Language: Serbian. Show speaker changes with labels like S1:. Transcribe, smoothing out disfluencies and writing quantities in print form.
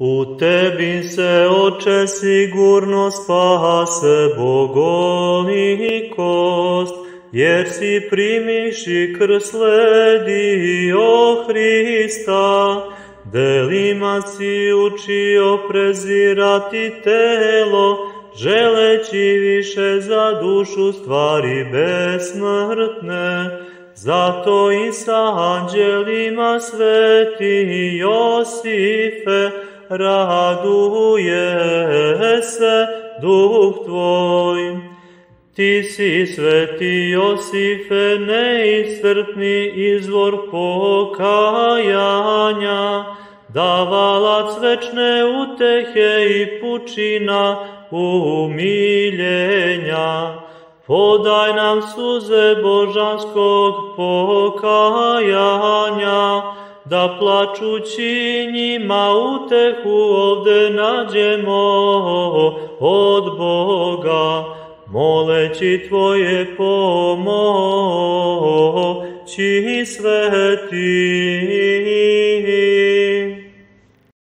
S1: U tebi se, Oče, sigurno spase bogolikost, jer si primiši krst sledio Hrista, delima si učio prezirati telo, želeći više za dušu stvari besmrtne. Zato i sa anđelima sveti Josife raduje se duh tvoj. Ti si, sveti Josife, neiscrpni izvor pokajanja, davalac večne utehe i pučina umiljenja. Podaj nam suze božanskog pokajanja, da plačući njima utehu ovde nađemo od Boga, moleći Tvoje pomoći sveti.